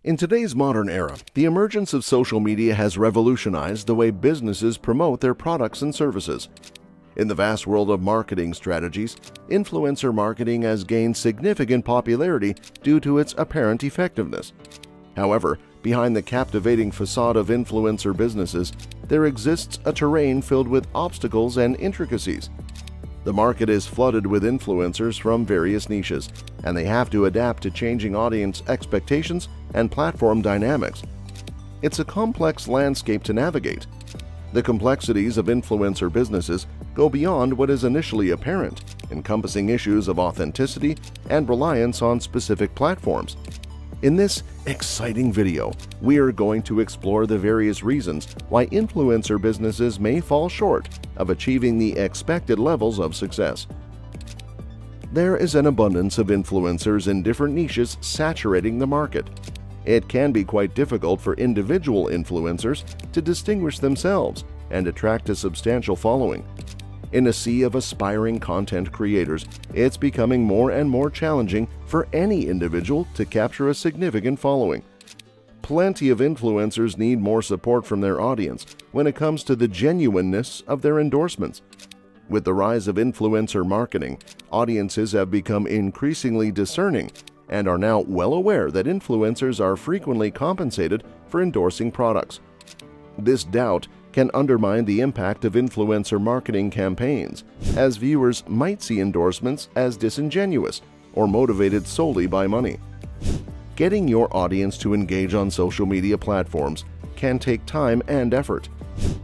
In today's modern era, the emergence of social media has revolutionized the way businesses promote their products and services. In the vast world of marketing strategies, influencer marketing has gained significant popularity due to its apparent effectiveness. However, behind the captivating facade of influencer businesses, there exists a terrain filled with obstacles and intricacies. The market is flooded with influencers from various niches, and they have to adapt to changing audience expectations and platform dynamics. It's a complex landscape to navigate. The complexities of influencer businesses go beyond what is initially apparent, encompassing issues of authenticity and reliance on specific platforms. In this exciting video, we are going to explore the various reasons why influencer businesses may fall short of achieving the expected levels of success. There is an abundance of influencers in different niches saturating the market. It can be quite difficult for individual influencers to distinguish themselves and attract a substantial following. In a sea of aspiring content creators, it's becoming more and more challenging for any individual to capture a significant following. Plenty of influencers need more support from their audience when it comes to the genuineness of their endorsements. With the rise of influencer marketing, audiences have become increasingly discerning and are now well aware that influencers are frequently compensated for endorsing products. This doubt can undermine the impact of influencer marketing campaigns, as viewers might see endorsements as disingenuous or motivated solely by money. Getting your audience to engage on social media platforms can take time and effort.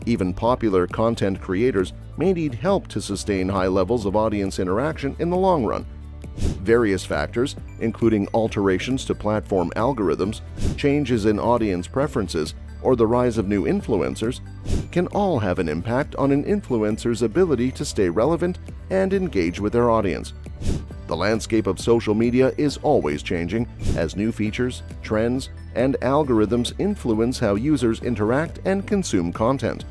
Even popular content creators may need help to sustain high levels of audience interaction in the long run. Various factors, including alterations to platform algorithms, changes in audience preferences, or the rise of new influencers, can all have an impact on an influencer's ability to stay relevant and engage with their audience. The landscape of social media is always changing as new features, trends, and algorithms influence how users interact and consume content.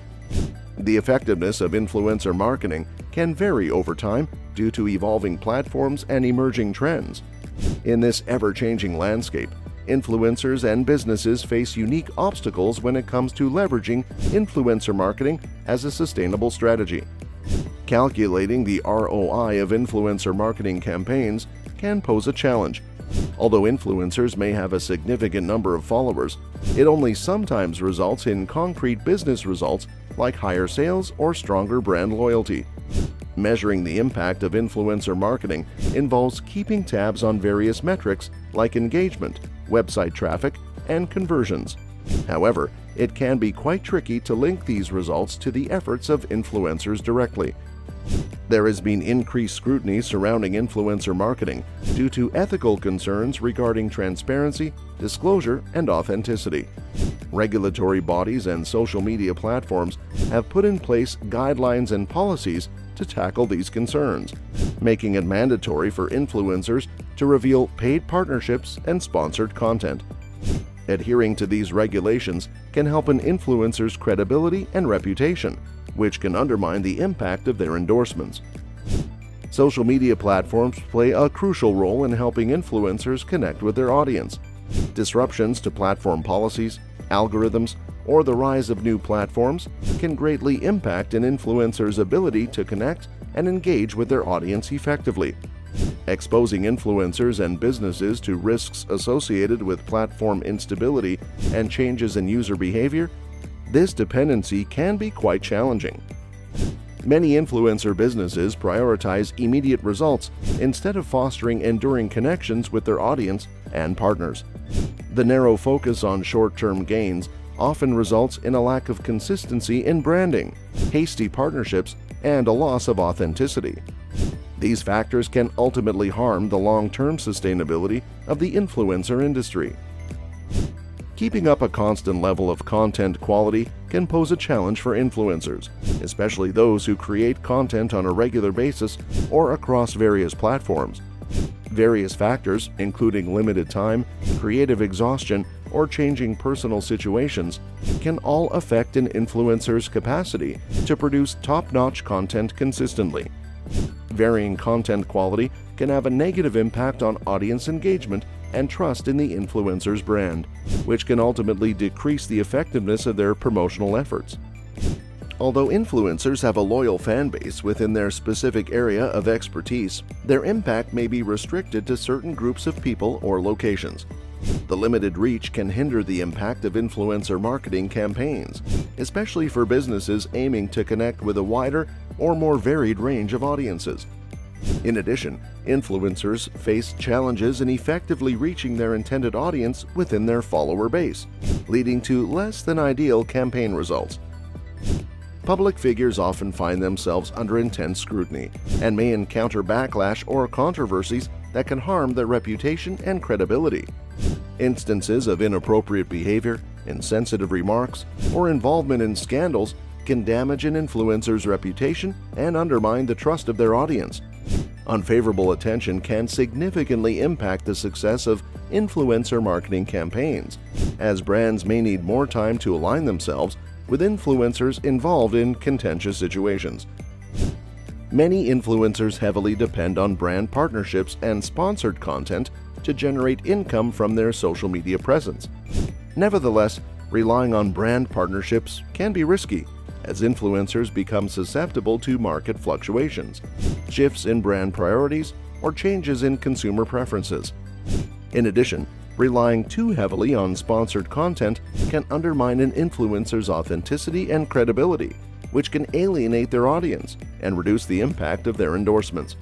The effectiveness of influencer marketing can vary over time due to evolving platforms and emerging trends. In this ever-changing landscape, influencers and businesses face unique obstacles when it comes to leveraging influencer marketing as a sustainable strategy. Calculating the ROI of influencer marketing campaigns can pose a challenge. Although influencers may have a significant number of followers, it only sometimes results in concrete business results like higher sales or stronger brand loyalty. Measuring the impact of influencer marketing involves keeping tabs on various metrics like engagement, website traffic, and conversions. However, it can be quite tricky to link these results to the efforts of influencers directly. There has been increased scrutiny surrounding influencer marketing due to ethical concerns regarding transparency, disclosure, and authenticity. Regulatory bodies and social media platforms have put in place guidelines and policies to tackle these concerns, making it mandatory for influencers to reveal paid partnerships and sponsored content. Adhering to these regulations can help an influencer's credibility and reputation, which can undermine the impact of their endorsements. Social media platforms play a crucial role in helping influencers connect with their audience. Disruptions to platform policies, algorithms, or the rise of new platforms can greatly impact an influencer's ability to connect and engage with their audience effectively. Exposing influencers and businesses to risks associated with platform instability and changes in user behavior, this dependency can be quite challenging. Many influencer businesses prioritize immediate results instead of fostering enduring connections with their audience and partners. The narrow focus on short-term gains often results in a lack of consistency in branding, hasty partnerships, and a loss of authenticity. These factors can ultimately harm the long-term sustainability of the influencer industry. Keeping up a constant level of content quality can pose a challenge for influencers, especially those who create content on a regular basis or across various platforms. Various factors, including limited time, creative exhaustion, or changing personal situations, can all affect an influencer's capacity to produce top-notch content consistently. Varying content quality can have a negative impact on audience engagement and trust in the influencer's brand, which can ultimately decrease the effectiveness of their promotional efforts. Although influencers have a loyal fan base within their specific area of expertise, their impact may be restricted to certain groups of people or locations. The limited reach can hinder the impact of influencer marketing campaigns, especially for businesses aiming to connect with a wider or more varied range of audiences. In addition, influencers face challenges in effectively reaching their intended audience within their follower base, leading to less than ideal campaign results. Public figures often find themselves under intense scrutiny and may encounter backlash or controversies that can harm their reputation and credibility. Instances of inappropriate behavior, insensitive remarks, or involvement in scandals can damage an influencer's reputation and undermine the trust of their audience. Unfavorable attention can significantly impact the success of influencer marketing campaigns, as brands may need more time to align themselves with influencers involved in contentious situations. Many influencers heavily depend on brand partnerships and sponsored content to generate income from their social media presence. Nevertheless, relying on brand partnerships can be risky, as influencers become susceptible to market fluctuations, shifts in brand priorities, or changes in consumer preferences. In addition, relying too heavily on sponsored content can undermine an influencer's authenticity and credibility, which can alienate their audience and reduce the impact of their endorsements.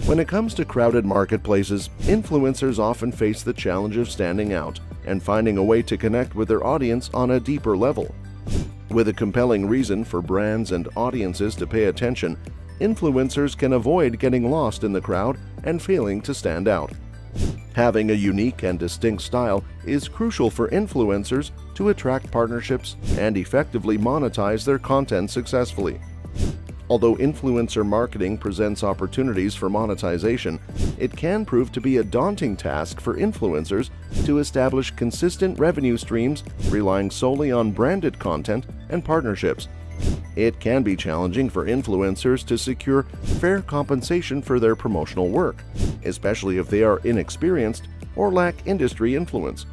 When it comes to crowded marketplaces, influencers often face the challenge of standing out and finding a way to connect with their audience on a deeper level. With a compelling reason for brands and audiences to pay attention, influencers can avoid getting lost in the crowd and failing to stand out. Having a unique and distinct style is crucial for influencers to attract partnerships and effectively monetize their content successfully. Although influencer marketing presents opportunities for monetization, it can prove to be a daunting task for influencers to establish consistent revenue streams relying solely on branded content and partnerships. It can be challenging for influencers to secure fair compensation for their promotional work, especially if they are inexperienced or lack industry influence.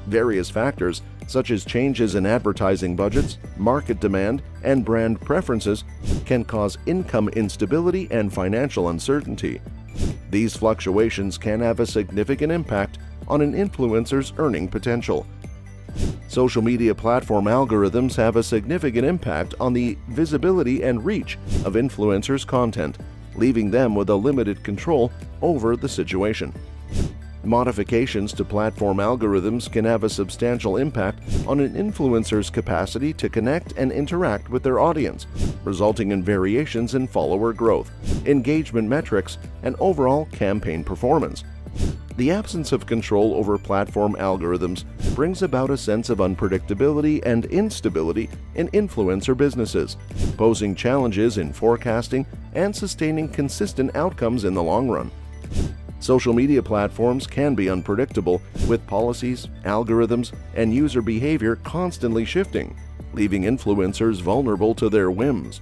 Various factors, such as changes in advertising budgets, market demand, and brand preferences, can cause income instability and financial uncertainty. These fluctuations can have a significant impact on an influencer's earning potential. Social media platform algorithms have a significant impact on the visibility and reach of influencers' content, leaving them with a limited control over the situation. Modifications to platform algorithms can have a substantial impact on an influencer's capacity to connect and interact with their audience, resulting in variations in follower growth, engagement metrics, and overall campaign performance. The absence of control over platform algorithms brings about a sense of unpredictability and instability in influencer businesses, posing challenges in forecasting and sustaining consistent outcomes in the long run. Social media platforms can be unpredictable, with policies, algorithms, and user behavior constantly shifting, leaving influencers vulnerable to their whims.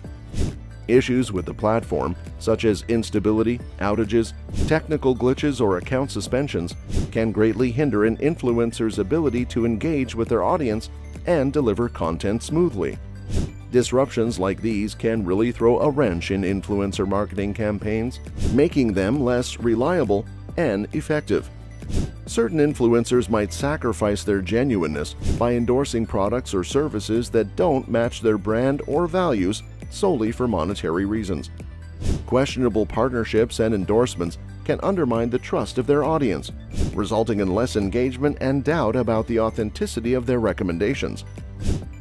Issues with the platform, such as instability, outages, technical glitches, or account suspensions, can greatly hinder an influencer's ability to engage with their audience and deliver content smoothly. Disruptions like these can really throw a wrench in influencer marketing campaigns, making them less reliable and effective. Certain influencers might sacrifice their genuineness by endorsing products or services that don't match their brand or values solely for monetary reasons. Questionable partnerships and endorsements can undermine the trust of their audience, resulting in less engagement and doubt about the authenticity of their recommendations.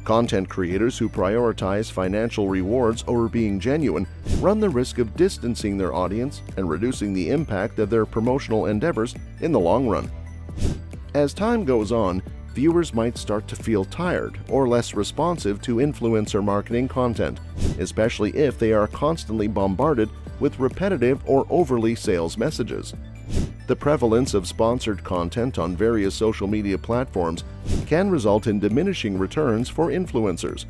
Content creators who prioritize financial rewards over being genuine run the risk of distancing their audience and reducing the impact of their promotional endeavors in the long run. As time goes on, viewers might start to feel tired or less responsive to influencer marketing content, especially if they are constantly bombarded with repetitive or overly sales messages. The prevalence of sponsored content on various social media platforms can result in diminishing returns for influencers.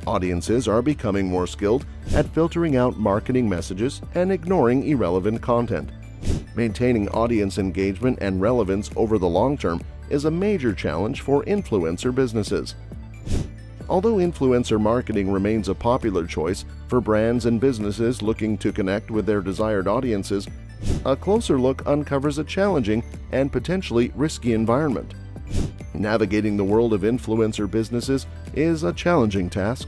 Audiences are becoming more skilled at filtering out marketing messages and ignoring irrelevant content. Maintaining audience engagement and relevance over the long term is a major challenge for influencer businesses. Although influencer marketing remains a popular choice for brands and businesses looking to connect with their desired audiences, a closer look uncovers a challenging and potentially risky environment. Navigating the world of influencer businesses is a challenging task.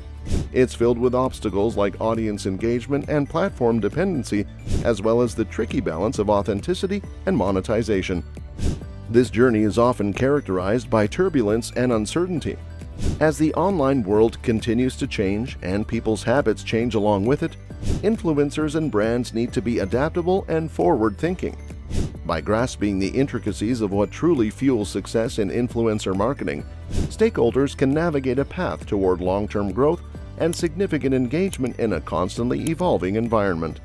It's filled with obstacles like audience engagement and platform dependency, as well as the tricky balance of authenticity and monetization. This journey is often characterized by turbulence and uncertainty. As the online world continues to change and people's habits change along with it, influencers and brands need to be adaptable and forward-thinking. By grasping the intricacies of what truly fuels success in influencer marketing, stakeholders can navigate a path toward long-term growth and significant engagement in a constantly evolving environment.